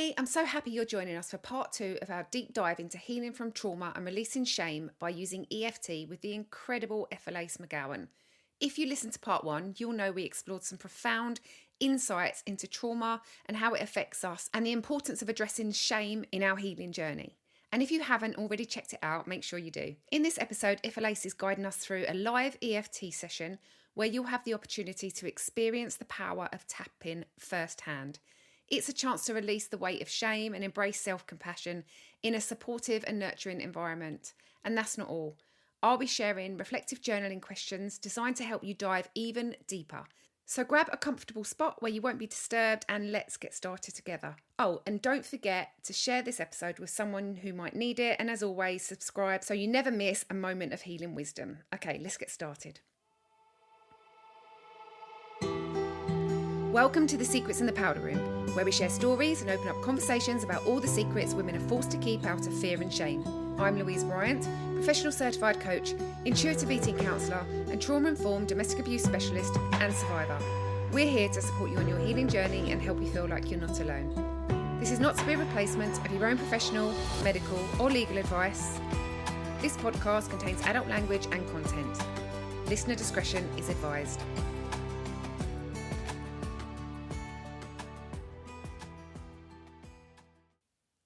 Hey, I'm so happy you're joining us for part 2 of our deep dive into healing from trauma and releasing shame by using EFT with the incredible Ifalase McGowen. If you listened to part 1, you'll know we explored some profound insights into trauma and how it affects us and the importance of addressing shame in our healing journey. And if you haven't already checked it out, make sure you do. In this episode, Ifalase is guiding us through a live EFT session where you'll have the opportunity to experience the power of tapping firsthand. It's a chance to release the weight of shame and embrace self-compassion in a supportive and nurturing environment. And that's not all. I'll be sharing reflective journaling questions designed to help you dive even deeper. So grab a comfortable spot where you won't be disturbed and let's get started together. Oh, and don't forget to share this episode with someone who might need it. And as always, subscribe so you never miss a moment of healing wisdom. Okay, let's get started. Welcome to The Secrets in the Powder Room, where we share stories and open up conversations about all the secrets women are forced to keep out of fear and shame. I'm Louise Bryant, professional certified coach, intuitive eating counsellor, and trauma-informed domestic abuse specialist and survivor. We're here to support you on your healing journey and help you feel like you're not alone. This is not to be a replacement of your own professional, medical, or legal advice. This podcast contains adult language and content. Listener discretion is advised.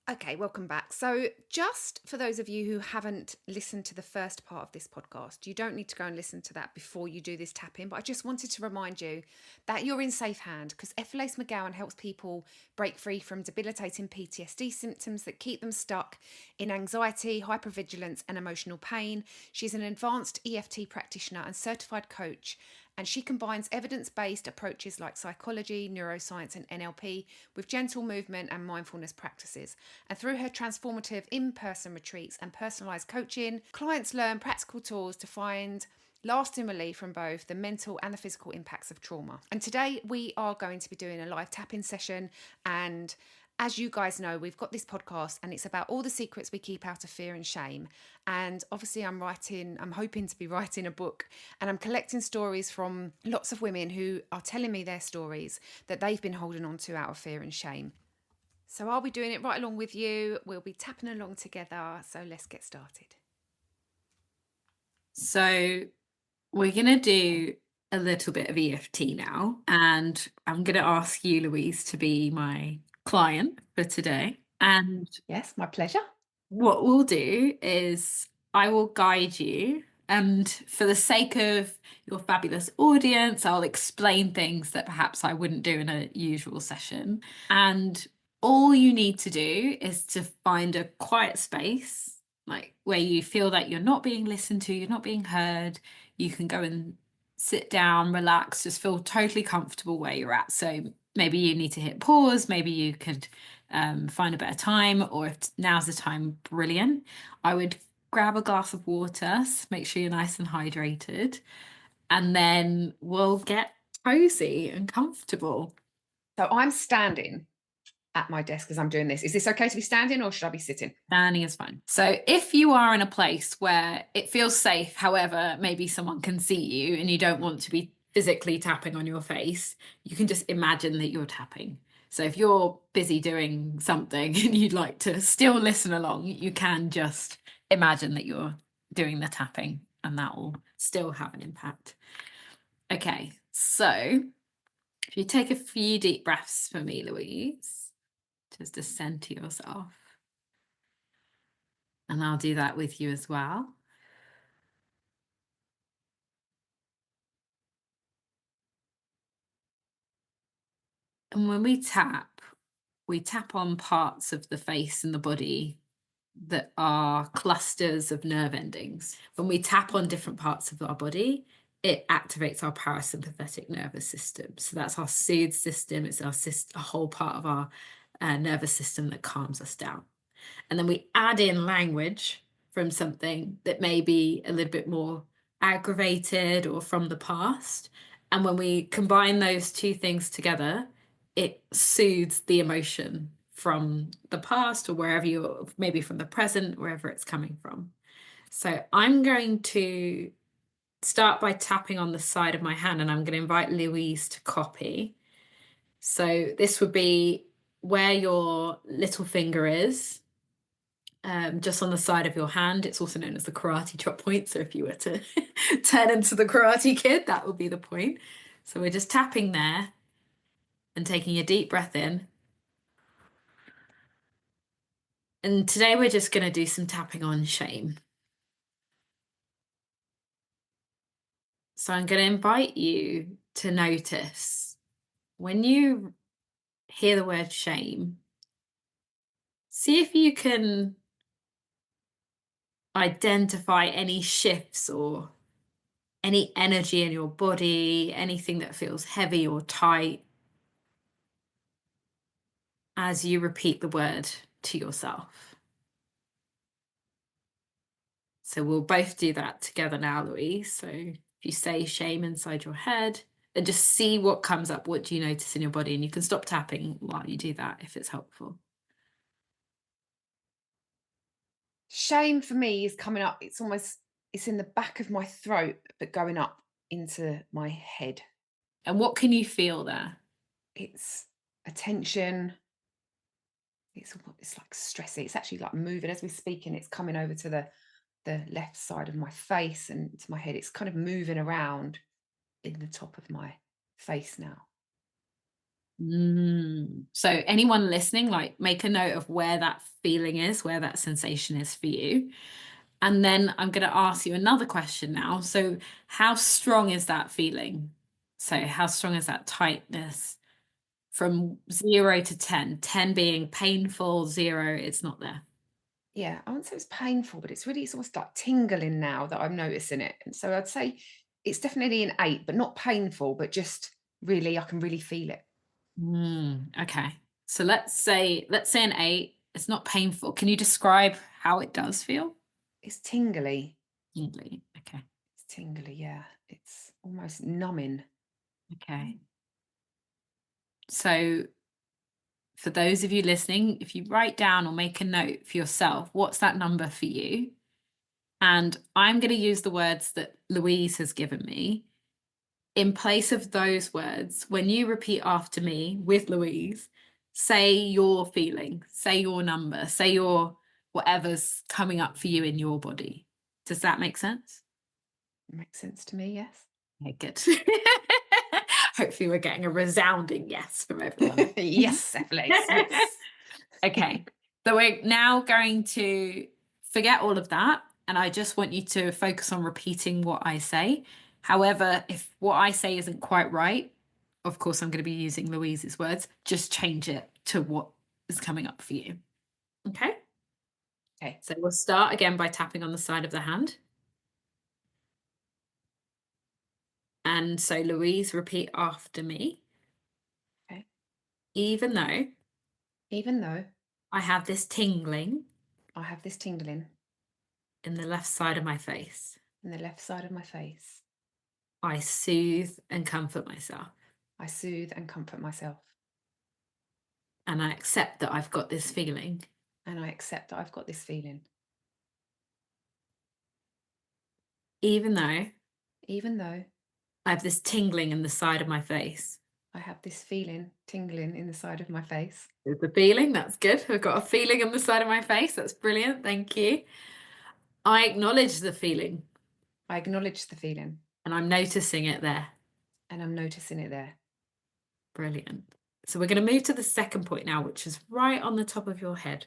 Okay, welcome back. So just for those of you who haven't listened to the first part of this podcast, you don't need to go and listen to that before you do this tapping, but I just wanted to remind you that you're in safe hand because Ifalase McGowen helps people break free from debilitating PTSD symptoms that keep them stuck in anxiety, hypervigilance, and emotional pain. She's an advanced EFT practitioner and certified coach, and she combines evidence-based approaches like psychology, neuroscience, and NLP with gentle movement and mindfulness practices. And through her transformative in-person retreats and personalised coaching, clients learn practical tools to find lasting relief from both the mental and the physical impacts of trauma. And today we are going to be doing a live tapping session, and as you guys know, we've got this podcast and it's about all the secrets we keep out of fear and shame. And obviously I'm hoping to be writing a book, and I'm collecting stories from lots of women who are telling me their stories that they've been holding on to out of fear and shame. So I'll be doing it right along with you. We'll be tapping along together. So let's get started. So we're going to do a little bit of EFT now, and I'm going to ask you, Louise, to be my client for today. And yes, my pleasure. What we'll do is I will guide you, and for the sake of your fabulous audience, I'll explain things that perhaps I wouldn't do in a usual session. And all you need to do is to find a quiet space, like where you feel that you're not being listened to, you're not being heard. You can go and sit down, relax, just feel totally comfortable where you're at. So maybe you need to hit pause, maybe you could find a better time, or if now's the time, brilliant. I would grab a glass of water, make sure you're nice and hydrated, and then we'll get cozy and comfortable. So I'm standing at my desk as I'm doing this. Is this okay to be standing, or should I be sitting? Standing is fine. So if you are in a place where it feels safe, however, maybe someone can see you and you don't want to be physically tapping on your face, you can just imagine that you're tapping. So if you're busy doing something and you'd like to still listen along, you can just imagine that you're doing the tapping, and that will still have an impact. Okay, so if you take a few deep breaths for me, Louise, just to center yourself. And I'll do that with you as well. And when we tap on parts of the face and the body that are clusters of nerve endings. When we tap on different parts of our body, it activates our parasympathetic nervous system. So that's our soothe system. It's a whole part of our nervous system that calms us down. And then we add in language from something that may be a little bit more aggravated or from the past. And when we combine those two things together, it soothes the emotion from the past, or wherever you're, maybe from the present, wherever it's coming from. So I'm going to start by tapping on the side of my hand, and I'm going to invite Louise to copy. So this would be where your little finger is, just on the side of your hand. It's also known as the karate chop point. So if you were to turn into the Karate Kid, that would be the point. So we're just tapping there and taking a deep breath in. And today we're just going to do some tapping on shame. So I'm going to invite you to notice when you hear the word shame, see if you can identify any shifts or any energy in your body, anything that feels heavy or tight as you repeat the word to yourself. So we'll both do that together now, Louise. So if you say shame inside your head, and just see what comes up. What do you notice in your body? And you can stop tapping while you do that if it's helpful. Shame for me is coming up. It's in the back of my throat, but going up into my head. And what can you feel there? It's a tension. It's like stressy. It's actually like moving as we're speaking. It's coming over to the left side of my face and to my head. It's kind of moving around in the top of my face now. So anyone listening, like make a note of where that feeling is, where that sensation is for you. And then I'm going to ask you another question now. So how strong is that feeling? So how strong is that tightness from 0 to 10? 10 being painful, 0, it's not there. Yeah, I wouldn't say it's painful, but it's almost like tingling now that I'm noticing it. And so I'd say it's definitely an 8, but not painful, but just really, I can really feel it. Okay. So let's say an 8. It's not painful. Can you describe how it does feel? It's tingly. Tingly. Okay. It's tingly, yeah. It's almost numbing. Okay. So for those of you listening, if you write down or make a note for yourself, what's that number for you? And I'm going to use the words that Louise has given me. In place of those words, when you repeat after me with Louise, say your feeling, say your number, say your whatever's coming up for you in your body. Does that make sense? Makes sense to me, yes. Okay, good. Hopefully we're getting a resounding yes from everyone. Yes, Ifalase, yes. Okay, so we're now going to forget all of that, and I just want you to focus on repeating what I say. However, if what I say isn't quite right, of course, I'm going to be using Louise's words. Just change it to what is coming up for you. Okay? Okay. So we'll start again by tapping on the side of the hand. And so, Louise, repeat after me. Okay. Even though Even though I have this tingling I have this tingling in the left side of my face, in the left side of my face, I soothe and comfort myself. I soothe and comfort myself. And I accept that I've got this feeling. And I accept that I've got this feeling. Even though I have this tingling in the side of my face. I have this feeling tingling in the side of my face. There's the feeling, that's good. I've got a feeling on the side of my face. That's brilliant. Thank you. I acknowledge the feeling. I acknowledge the feeling. And I'm noticing it there. And I'm noticing it there. Brilliant. So we're going to move to the second point now, which is right on the top of your head.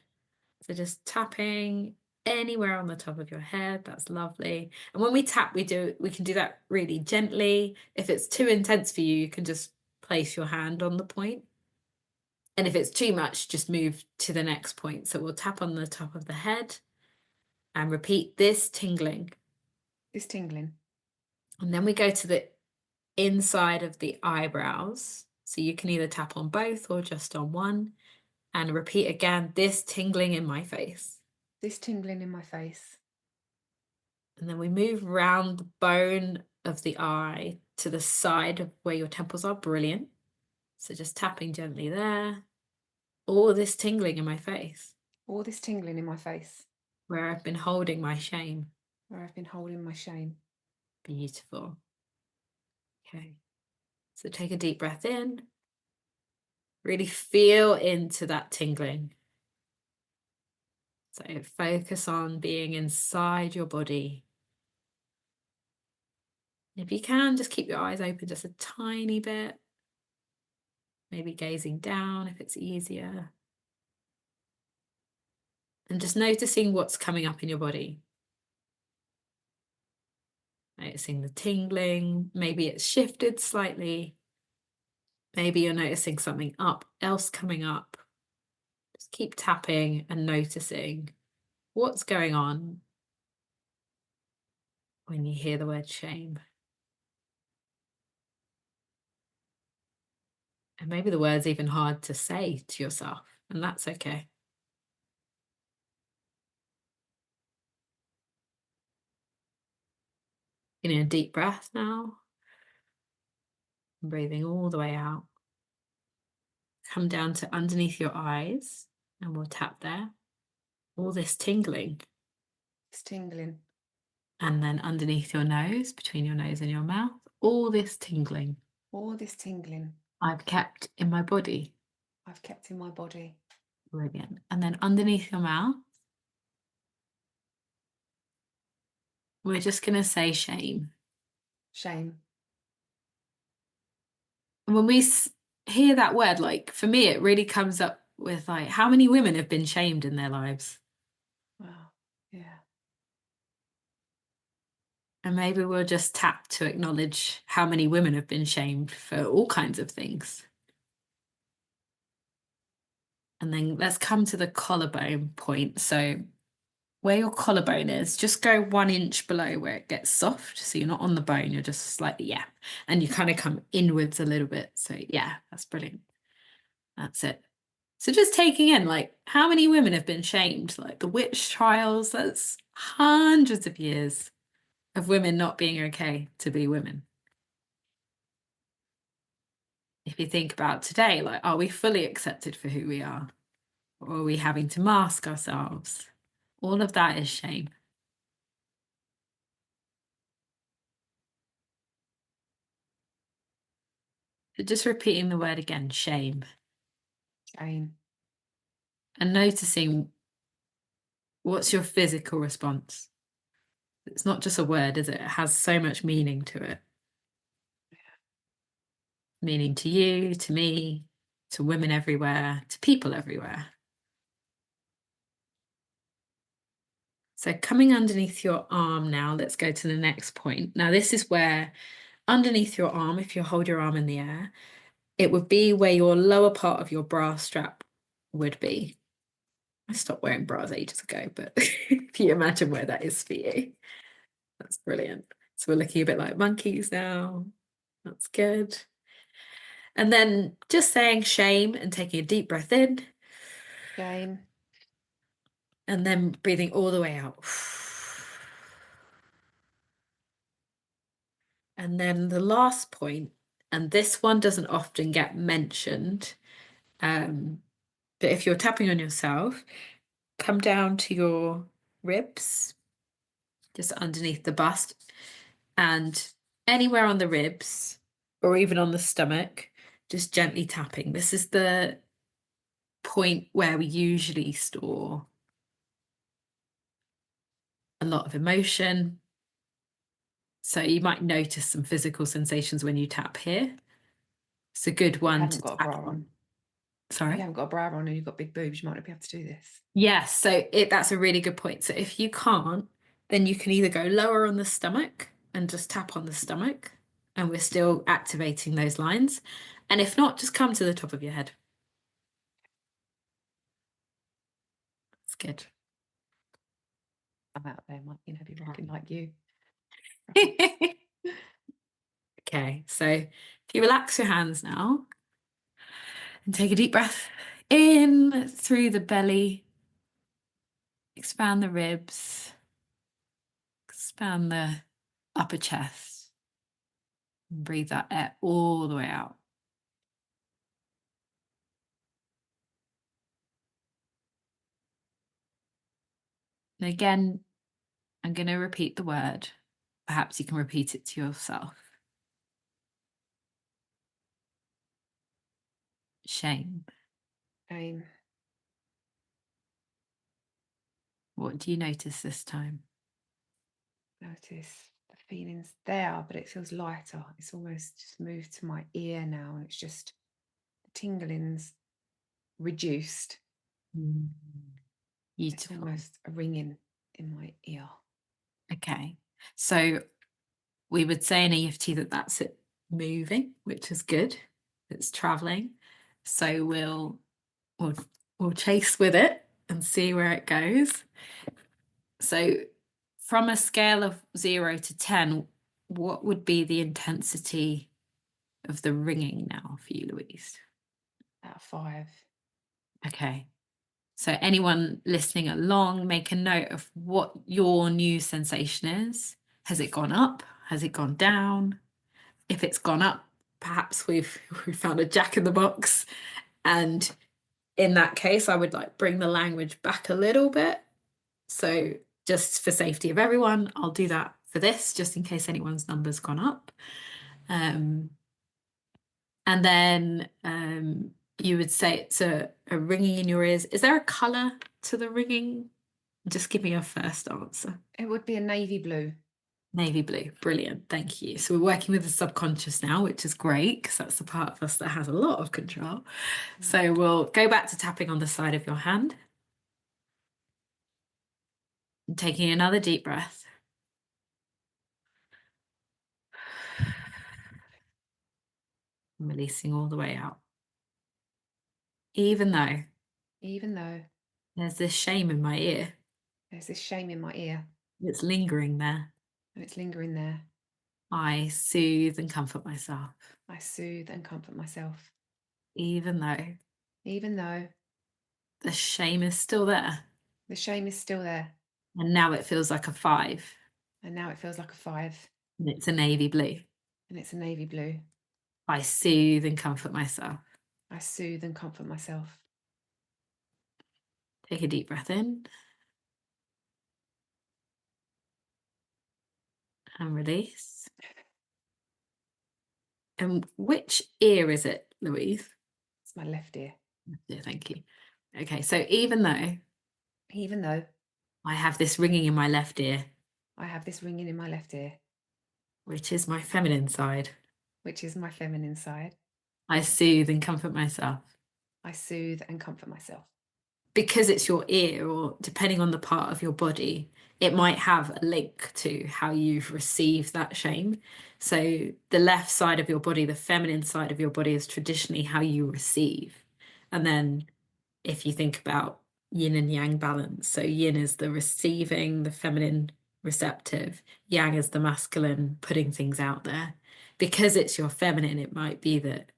So just tapping anywhere on the top of your head. That's lovely. And when we tap, we can do that really gently. If it's too intense for you, you can just place your hand on the point. And if it's too much, just move to the next point. So we'll tap on the top of the head and repeat this tingling. This tingling. And then we go to the inside of the eyebrows. So you can either tap on both or just on one. And repeat again, this tingling in my face. This tingling in my face. And then we move round the bone of the eye to the side of where your temples are. Brilliant. So just tapping gently there. All this tingling in my face. All this tingling in my face. Where I've been holding my shame. Where I've been holding my shame. Beautiful. Okay. So take a deep breath in. Really feel into that tingling. So focus on being inside your body. If you can, just keep your eyes open just a tiny bit. Maybe gazing down if it's easier. And just noticing what's coming up in your body. Noticing the tingling. Maybe it's shifted slightly. Maybe you're noticing something else coming up. Just keep tapping and noticing what's going on when you hear the word shame. And maybe the word's even hard to say to yourself, and that's okay. Getting a deep breath now. Breathing all the way out. Come down to underneath your eyes, and we'll tap there. All this tingling. It's tingling. And then underneath your nose, between your nose and your mouth, all this tingling. All this tingling I've kept in my body. I've kept in my body. Brilliant. And then underneath your mouth, we're just going to say shame. Shame. And when we hear that word, like for me, it really comes up with like, how many women have been shamed in their lives? Wow. Yeah. And maybe we'll just tap to acknowledge how many women have been shamed for all kinds of things. And then let's come to the collarbone point. So where your collarbone is, just go 1 inch below where it gets soft. So you're not on the bone, you're just slightly, yeah. And you kind of come inwards a little bit. So yeah, that's brilliant. That's it. So just taking in, like, how many women have been shamed? Like the witch trials, that's hundreds of years of women not being okay to be women. If you think about today, like, are we fully accepted for who we are? Or are we having to mask ourselves? All of that is shame. So just repeating the word again, shame. Shame. And noticing what's your physical response. It's not just a word, is it? It has so much meaning to it. Meaning to you, to me, to women everywhere, to people everywhere. So coming underneath your arm now, let's go to the next point. Now, this is where underneath your arm, if you hold your arm in the air, it would be where your lower part of your bra strap would be. I stopped wearing bras ages ago, but if you imagine where that is for you, that's brilliant. So we're looking a bit like monkeys now. That's good. And then just saying shame and taking a deep breath in. Shame. And then breathing all the way out. And then the last point, and this one doesn't often get mentioned, but if you're tapping on yourself, come down to your ribs, just underneath the bust, and anywhere on the ribs or even on the stomach, just gently tapping. This is the point where we usually store a lot of emotion. So you might notice some physical sensations when you tap here. It's a good I one haven't to got a tap bra on. on. If Sorry? you haven't got a bra on and you've got big boobs, you might not be able to do this. Yes, so that's a really good point. So if you can't, then you can either go lower on the stomach and just tap on the stomach, and we're still activating those lines. And if not, just come to the top of your head. That's good. I'm out there, might, be rocking like you. Okay, so if you relax your hands now and take a deep breath in through the belly, expand the ribs, expand the upper chest, and breathe that air all the way out. And again, I'm going to repeat the word. Perhaps you can repeat it to yourself. Shame. Shame. What do you notice this time? Notice the feelings there, but it feels lighter. It's almost just moved to my ear now, and it's just the tingling's reduced. Beautiful. It's almost a ringing in my ear. Okay, so we would say in EFT that that's it moving, which is good. It's traveling. So we'll chase with it and see where it goes. So from a scale of 0 to 10, what would be the intensity of the ringing now for you, Louise? Out of 5. Okay. So anyone listening along, make a note of what your new sensation is. Has it gone up? Has it gone down? If it's gone up, perhaps we've found a jack in the box. And in that case, I would like bring the language back a little bit. So just for safety of everyone, I'll do that for this, just in case anyone's number's gone up. And then you would say it's a ringing in your ears. Is there a colour to the ringing? Just give me your first answer. It would be a navy blue. Navy blue. Brilliant. Thank you. So we're working with the subconscious now, which is great because that's the part of us that has a lot of control. So we'll go back to tapping on the side of your hand. And taking another deep breath. And releasing all the way out. Even though there's this shame in my ear. There's this shame in my ear. It's lingering there. And it's lingering there. I soothe and comfort myself. I soothe and comfort myself. Even though the shame is still there. The shame is still there. And now it feels like a 5. And now it feels like a 5. And it's a navy blue. And it's a navy blue. I soothe and comfort myself. I soothe and comfort myself. Take a deep breath in. And release. And which ear is it, Louise? It's my left ear. Yeah, thank you. Okay, so even though I have this ringing in my left ear, I have this ringing in my left ear, which is my feminine side, which is my feminine side, I soothe and comfort myself. I soothe and comfort myself. Because it's your ear, or depending on the part of your body, it might have a link to how you've received that shame. So the left side of your body, the feminine side of your body, is traditionally how you receive. And then if you think about yin and yang balance, so yin is the receiving, the feminine receptive, yang is the masculine putting things out there. Because it's your feminine, it might be that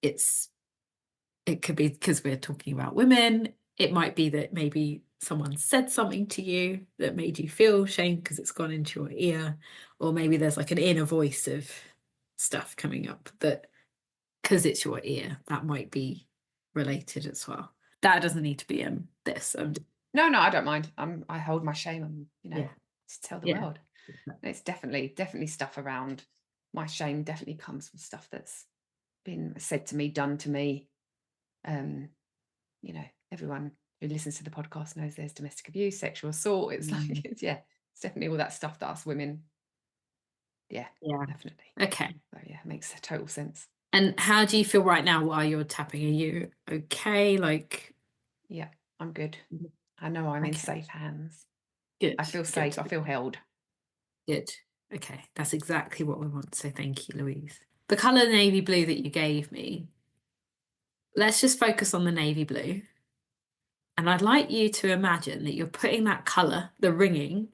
it could be because we're talking about women. It might be that maybe someone said something to you that made you feel shame because it's gone into your ear, or maybe there's like an inner voice of stuff coming up that because it's your ear, that might be related as well. That doesn't need to be this. No, I don't mind. I hold my shame and to tell the world. It's definitely stuff around my shame definitely comes from stuff that's been said to me, done to me. Everyone who listens to the podcast knows there's domestic abuse, sexual assault. It's like, it's definitely all that stuff that us women. Yeah, definitely. Okay. So yeah, it makes total sense. And how do you feel right now while you're tapping? Are you okay? Yeah, I'm good. I know I'm in safe hands. Good. I feel safe. Good. I feel held. Good. Okay, that's exactly what we want. So thank you, Louise. The colour navy blue that you gave me, let's just focus on the navy blue. And I'd like you to imagine that you're putting that colour, the ringing,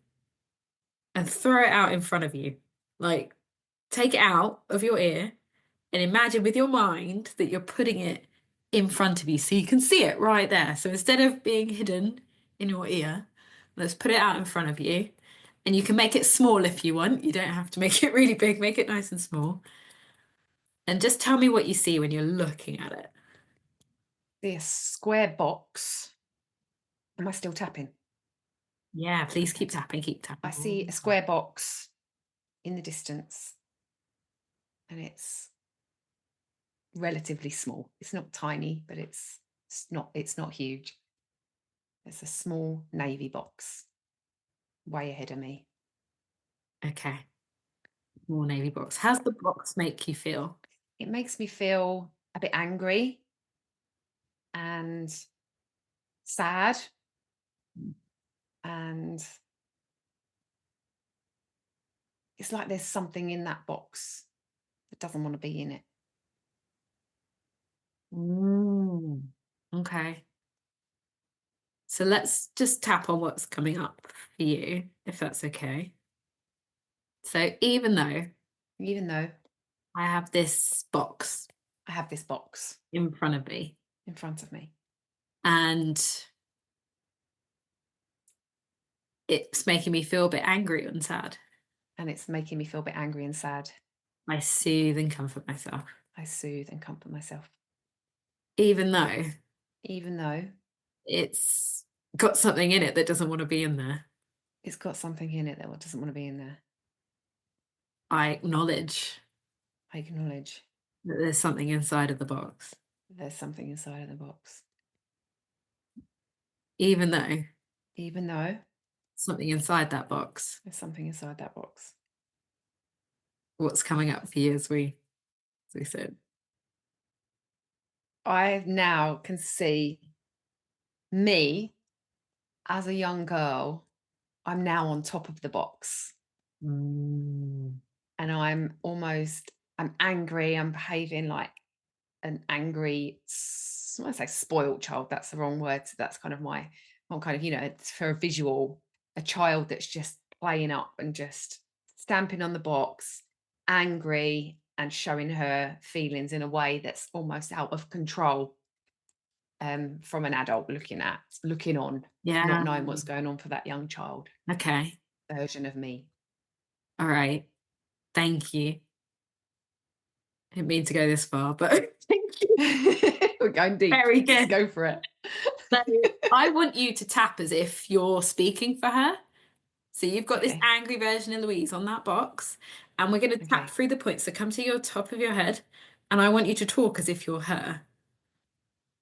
and throw it out in front of you. Like, take it out of your ear and imagine with your mind that you're putting it in front of you so you can see it right there. So instead of being hidden in your ear, let's put it out in front of you. And you can make it small if you want. You don't have to make it really big. Make it nice and small. And just tell me what you see when you're looking at it. See a square box. Am I still tapping? Yeah, please keep tapping, keep tapping. I see a square box in the distance. And it's relatively small. It's not tiny, but it's not huge. It's a small navy box, way ahead of me. Okay. More navy box. How's the box make you feel? It makes me feel a bit angry and sad, and it's like there's something in that box that doesn't want to be in it. Okay. So let's just tap on what's coming up for you, if that's okay. So even though Even though I have this box I have this box in front of me in front of me and it's making me feel a bit angry and sad, and it's making me feel a bit angry and sad, I soothe and comfort myself. I soothe and comfort myself. Even though Even though it's got something in it that doesn't want to be in there, it's got something in it that doesn't want to be in there, I acknowledge I acknowledge that there's something inside of the box. there's something inside of the box. Even though Even though something inside that box. there's something inside that box. What's coming up for you as we said? I now can see me as a young girl. I'm now on top of the box. Mm. And I'm angry. I'm behaving like an angry, I want to say spoiled child. That's the wrong word. So that's kind of it's for a visual, a child that's just playing up and just stamping on the box, angry and showing her feelings in a way that's almost out of control. From an adult looking on, Yeah. not knowing what's going on for that young child Okay. version of me. All right. Thank you. I didn't mean to go this far, but thank you. We're going deep. Very Let's good. go for it. So I want you to tap as if you're speaking for her. So you've got this Okay. angry version of Louise on that box, and we're going to tap Okay. through the points that come to your top of your head, and I want you to talk as if you're her.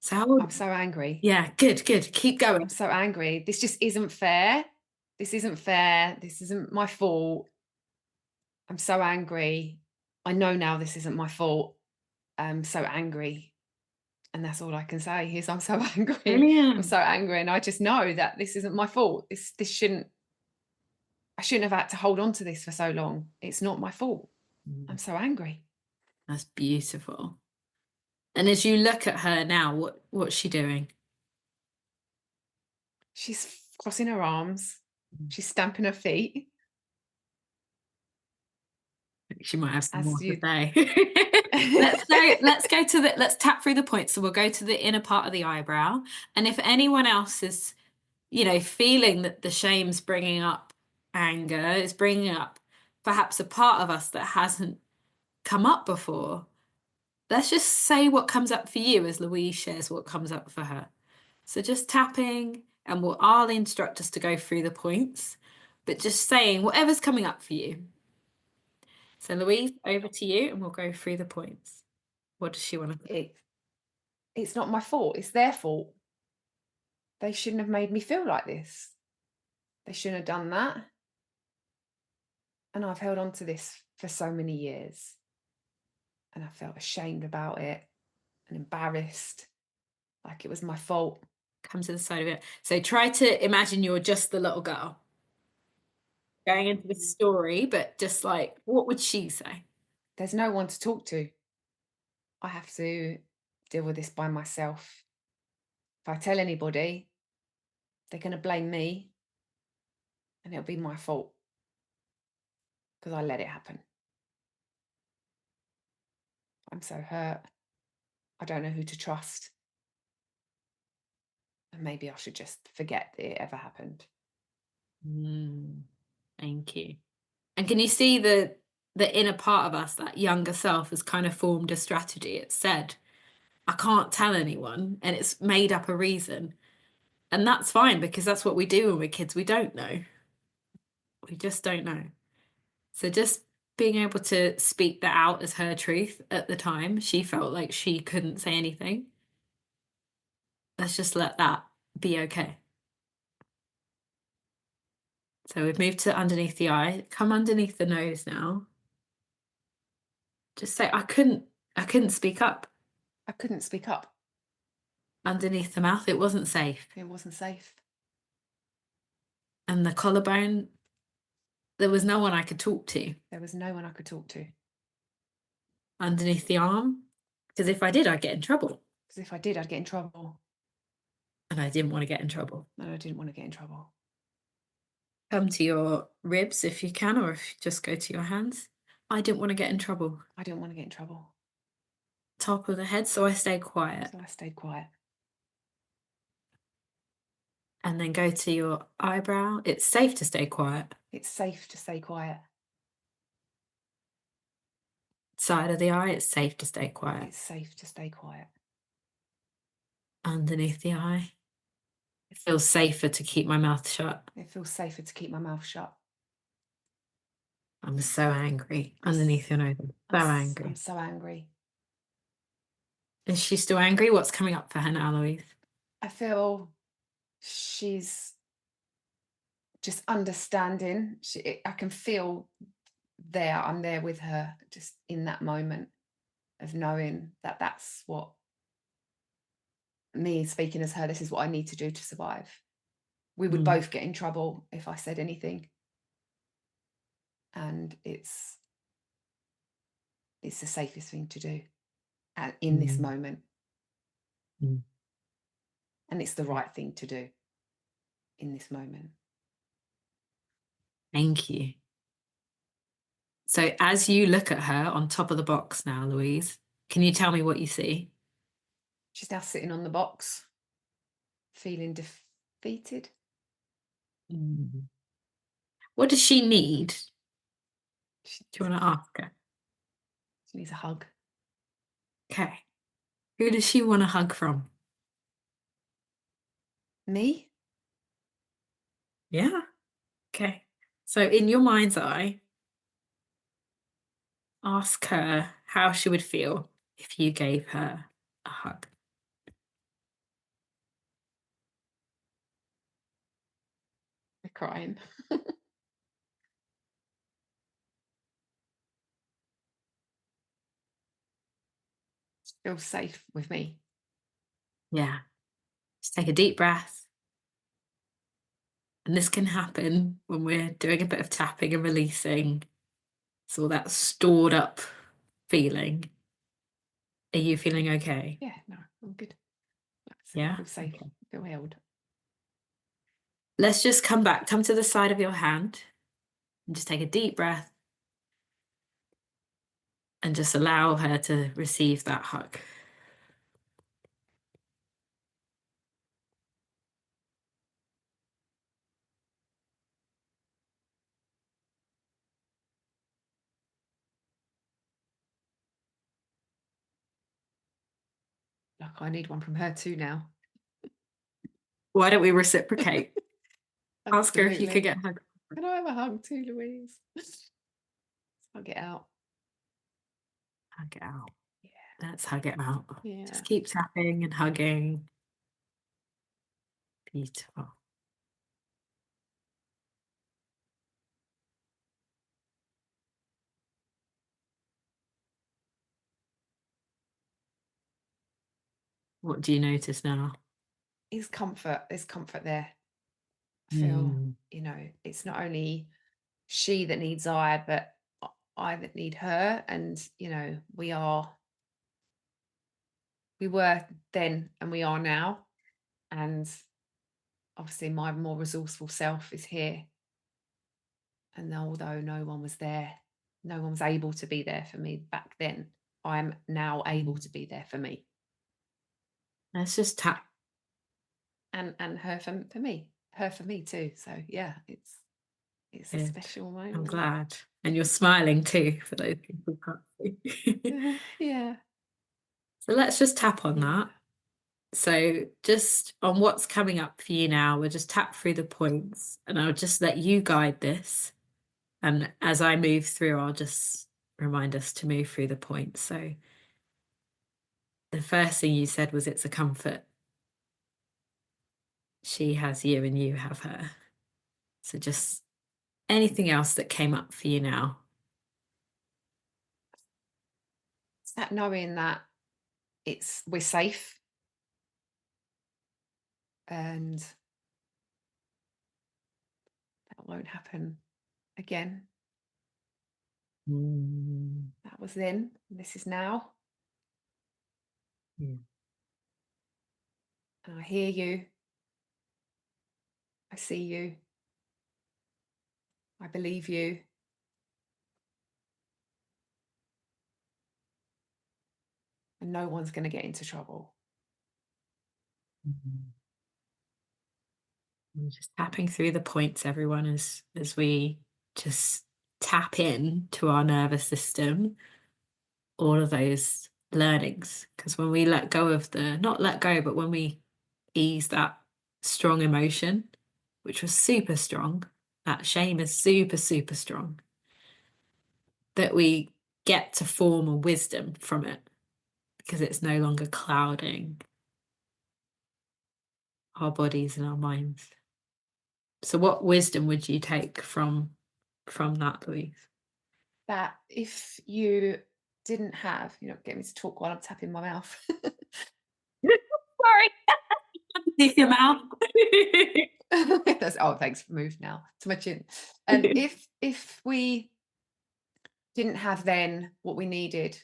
So how I'm so angry. Yeah, good, good. Keep going. I'm so angry. This just isn't fair. This isn't fair. This isn't my fault. I'm so angry. I know now this isn't my fault. I'm so angry. And that's all I can say is I'm so angry. Brilliant. I'm so angry. And I just know that this isn't my fault. I shouldn't have had to hold on to this for so long. It's not my fault. I'm so angry. That's beautiful. And as you look at her now, what's she doing? She's crossing her arms. She's stamping her feet. She might have some As more to you say. Let's tap through the points. So we'll go to the inner part of the eyebrow. And if anyone else is, feeling that the shame's bringing up anger, it's bringing up perhaps a part of us that hasn't come up before, let's just say what comes up for you as Louise shares what comes up for her. So just tapping, and I'll instruct us to go through the points, but just saying whatever's coming up for you. So Louise, over to you, and we'll go through the points. What does she want to? It's not my fault. It's their fault. They shouldn't have made me feel like this. They shouldn't have done that. And I've held on to this for so many years. And I felt ashamed about it and embarrassed, like it was my fault. Come to the side of it. So try to imagine you're just the little girl going into the story, but just like, what would she say? There's no one to talk to. I have to deal with this by myself. If I tell anybody, they're going to blame me and it'll be my fault because I let it happen. I'm so hurt. I don't know who to trust. And maybe I should just forget that it ever happened. Thank you. And can you see the inner part of us, that younger self, has kind of formed a strategy? It said, I can't tell anyone, and it's made up a reason. And that's fine, because that's what we do when we're kids. We don't know. We just don't know. So just being able to speak that out as her truth at the time. She felt like she couldn't say anything. Let's just let that be okay. So we've moved to underneath the eye. Come underneath the nose now. Just say, I couldn't speak up. I couldn't speak up. Underneath the mouth, it wasn't safe. It wasn't safe. And the collarbone, there was no one I could talk to. There was no one I could talk to. Underneath the arm, because if I did, I'd get in trouble. Because if I did, I'd get in trouble. And I didn't want to get in trouble. And I didn't want to get in trouble. Come to your ribs if you can, or if you just go to your hands. I didn't want to get in trouble. I didn't want to get in trouble. Top of the head, so I stayed quiet. So I stayed quiet. And then go to your eyebrow. It's safe to stay quiet. It's safe to stay quiet. Side of the eye, it's safe to stay quiet. It's safe to stay quiet. Underneath the eye, it feels safer to keep my mouth shut. It feels safer to keep my mouth shut. I'm so angry. Underneath your nose, I'm so angry. I'm so angry. Is she still angry? What's coming up for her now, Louise? I feel she's just understanding. I can feel there. I'm there with her, just in that moment of knowing that that's what me speaking as her. This is what I need to do to survive. We would both get in trouble if I said anything, and it's the safest thing to do in this moment, and it's the right thing to do in this moment. Thank you. So as you look at her on top of the box now, Louise, can you tell me what you see? She's now sitting on the box, feeling defeated. What does she need? Do you want to ask her? She needs a hug. Okay. Who does she want a hug from? Me? Yeah. Okay. So in your mind's eye, ask her how she would feel if you gave her a hug. We're crying. She feels safe with me. Yeah. Just take a deep breath. And this can happen when we're doing a bit of tapping and releasing. It's all that stored up feeling. Are you feeling okay? Yeah, no, I'm good. Yeah? I feel safe. Okay. I feel held. Let's just come to the side of your hand and just take a deep breath and just allow her to receive that hug. Like, I need one from her too now. Why don't we reciprocate? Ask her if you Absolutely. could get a hug. Can I have a hug too, Louise? Hug it out. Hug it out. Yeah. Let's hug it out. Yeah. Just keep tapping and hugging. Beautiful. What do you notice now? There's comfort there. I feel, it's not only she that needs I, but I that need her. And, we were then and we are now. And obviously my more resourceful self is here. And although no one was there, no one was able to be there for me back then, I'm now able to be there for me. Let's just tap. And her for me, her for me too. So yeah, it's Good. a special moment. I'm glad. And you're smiling too, for those people who can't see. Yeah. So let's just tap on that. So just on what's coming up for you now, we'll just tap through the points and I'll just let you guide this. And as I move through, I'll just remind us to move through the points. So the first thing you said was it's a comfort. She has you and you have her. So just anything else that came up for you now. It's that knowing that we're safe, and that won't happen again. That was then, and this is now. Mm. And I hear you. I see you. I believe you. And no one's going to get into trouble. We're just tapping through the points, everyone, as we just tap in to our nervous system, all of those learnings. Because when we let go of not let go, but when we ease that strong emotion, which was super strong, that shame is super, super strong, that we get to form a wisdom from it because it's no longer clouding our bodies and our minds. So what wisdom would you take from that, Louise? That if you didn't have, get me to talk while I'm tapping my mouth. Sorry. Leave your mouth. Thanks. Move now to my chin. If we didn't have then what we needed,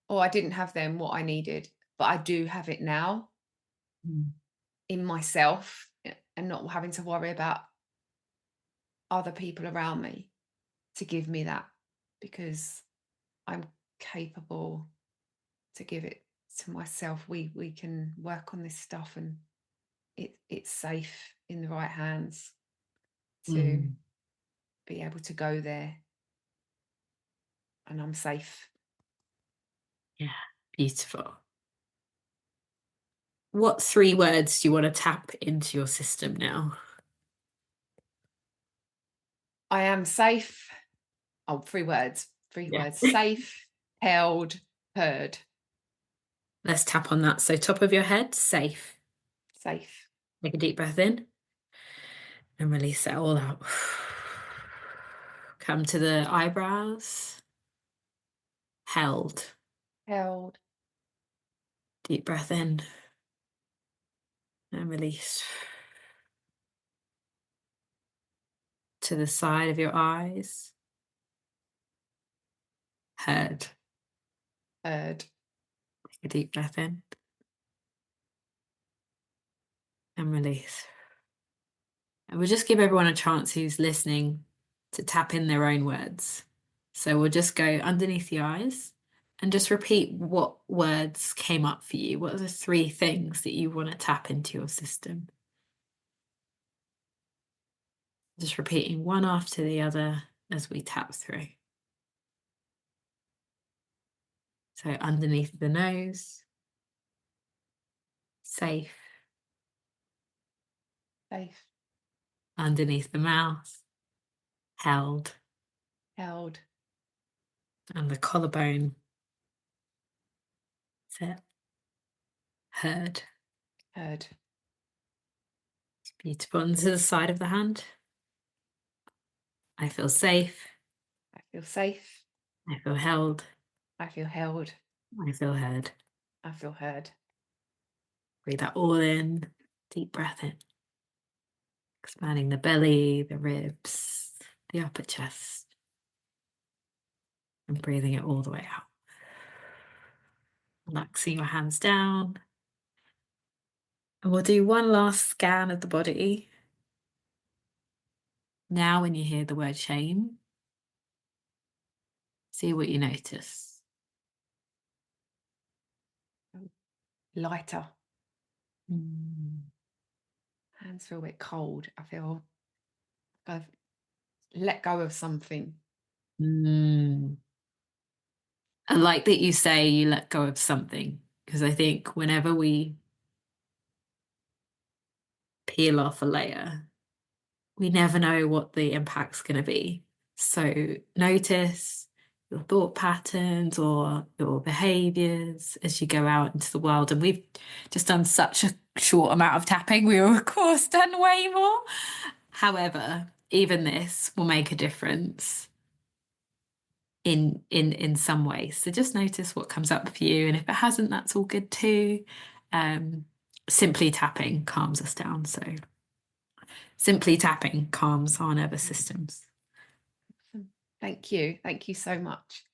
or I didn't have then what I needed, but I do have it now in myself, and not having to worry about other people around me to give me that, because I'm capable to give it to myself. We can work on this stuff, and it's safe in the right hands to be able to go there, and I'm safe. Yeah, beautiful. What 3 words do you want to tap into your system now? I am safe. 3 words. 3 Yeah. words. Safe, held, heard. Let's tap on that. So top of your head, safe. Safe. Take a deep breath in and release it all out. Come to the eyebrows. Held. Held. Deep breath in and release. To the side of your eyes. Heard. Heard. Take a deep breath in and release. And we'll just give everyone a chance who's listening to tap in their own words. So we'll just go underneath the eyes and just repeat what words came up for you. What are the 3 things that you want to tap into your system? Just repeating one after the other as we tap through. So underneath the nose, safe. Safe. Underneath the mouth, held. Held. And the collarbone, set. Heard. Heard. It's beautiful. And to the side of the hand, I feel safe. I feel safe. I feel held. I feel held. I feel heard. I feel heard. Breathe that all in. Deep breath in. Expanding the belly, the ribs, the upper chest. And breathing it all the way out. Relaxing your hands down. And we'll do one last scan of the body. Now, when you hear the word shame, see what you notice. Lighter. Mm. Hands feel a bit cold. I feel I've let go of something. Mm. I like that you say you let go of something, because I think whenever we peel off a layer, we never know what the impact's going to be. So notice your thought patterns or your behaviors as you go out into the world. And we've just done such a short amount of tapping. We were, of course, done way more. However, even this will make a difference in some ways. So just notice what comes up for you. And if it hasn't, that's all good too. Simply tapping calms us down. So simply tapping calms our nervous systems. Thank you. Thank you so much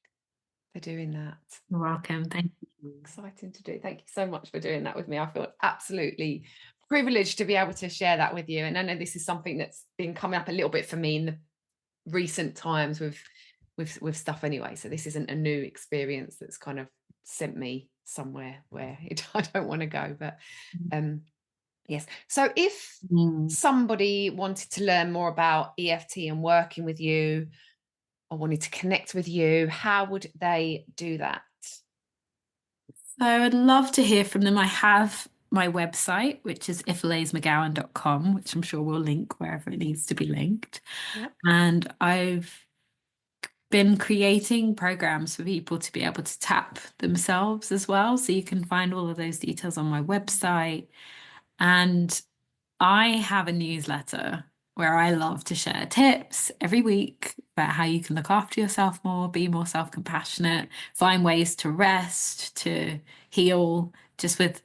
for doing that. You're welcome. Thank you. Exciting to do. Thank you so much for doing that with me. I feel absolutely privileged to be able to share that with you. And I know this is something that's been coming up a little bit for me in the recent times with stuff anyway. So this isn't a new experience that's kind of sent me somewhere where I don't want to go. But yes. So if somebody wanted to learn more about EFT and working with you, or wanted to connect with you, how would they do that? So I'd love to hear from them. I have my website, which is ifalasemcgowen.com, which I'm sure we'll link wherever it needs to be linked. Yep. And I've been creating programs for people to be able to tap themselves as well. So you can find all of those details on my website. And I have a newsletter where I love to share tips every week about how you can look after yourself more, be more self-compassionate, find ways to rest, to heal, just with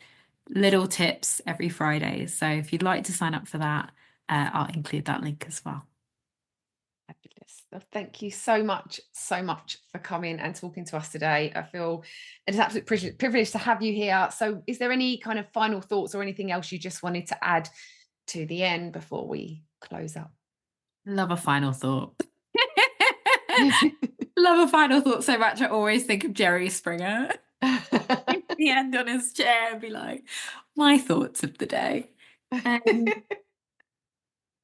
little tips every Friday. So if you'd like to sign up for that, I'll include that link as well. Fabulous. Well, thank you so much for coming and talking to us today. I feel it's an absolute privilege to have you here. So is there any kind of final thoughts or anything else you just wanted to add to the end before we close up? Love a final thought. Love a final thought so much. I always think of Jerry Springer at the end on his chair and be like, my thoughts of the day.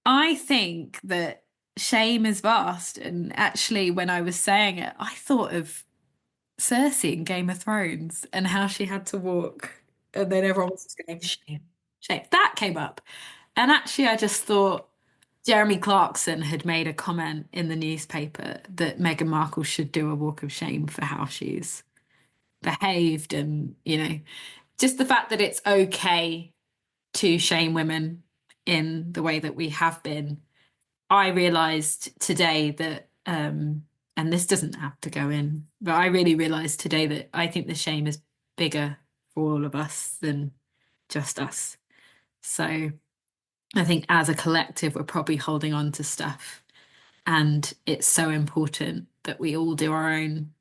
I think that shame is vast. And actually, when I was saying it, I thought of Cersei in Game of Thrones and how she had to walk. And then everyone was just going, shame, shame. That came up. And actually, I just thought Jeremy Clarkson had made a comment in the newspaper that Meghan Markle should do a walk of shame for how she's behaved. And, just the fact that it's okay to shame women in the way that we have been. I realized today that, and this doesn't have to go in, but I really realized today that I think the shame is bigger for all of us than just us. So I think as a collective, we're probably holding on to stuff. And it's so important that we all do our own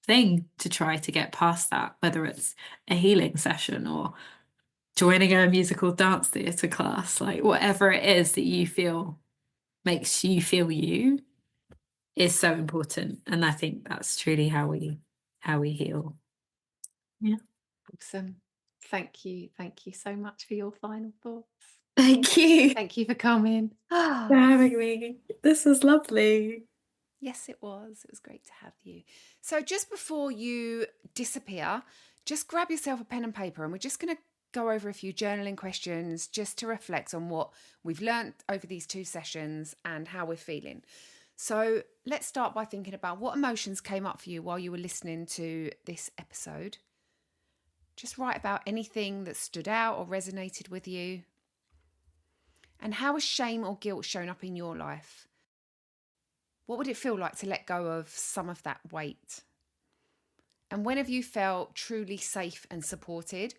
thing to try to get past that, whether it's a healing session or joining a musical dance theatre class, like whatever it is that you feel makes you feel you is so important. And I think that's truly how we heal. Yeah. Awesome. Thank you so much for your final thoughts. Thank you. Thank you for coming. For having me. This was lovely. Yes, it was. It was great to have you. So just before you disappear, just grab yourself a pen and paper, and we're just going to go over a few journaling questions just to reflect on what we've learned over these 2 sessions and how we're feeling. So let's start by thinking about what emotions came up for you while you were listening to this episode. Just write about anything that stood out or resonated with you. And how has shame or guilt shown up in your life? What would it feel like to let go of some of that weight? And when have you felt truly safe and supported?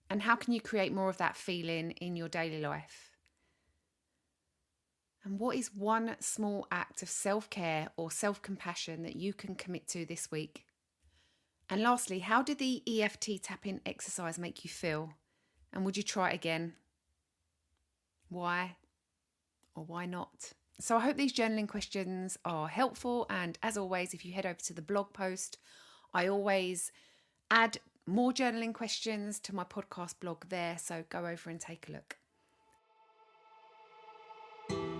And how can you create more of that feeling in your daily life? And what is one small act of self-care or self-compassion that you can commit to this week? And lastly, how did the EFT tapping exercise make you feel? And would you try it again? Why or why not? So I hope these journaling questions are helpful. And as always, if you head over to the blog post, I always add more journaling questions to my podcast blog there. So go over and take a look.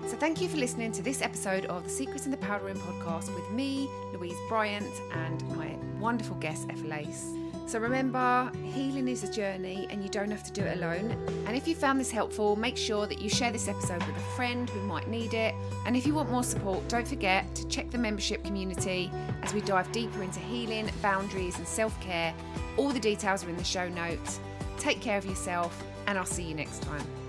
So thank you for listening to this episode of the Secrets in the Powder Room podcast with me, Louise Bryant, and my wonderful guest, Ifalase. So remember, healing is a journey and you don't have to do it alone. And if you found this helpful, make sure that you share this episode with a friend who might need it. And if you want more support, don't forget to check the membership community as we dive deeper into healing, boundaries and self-care. All the details are in the show notes. Take care of yourself and I'll see you next time.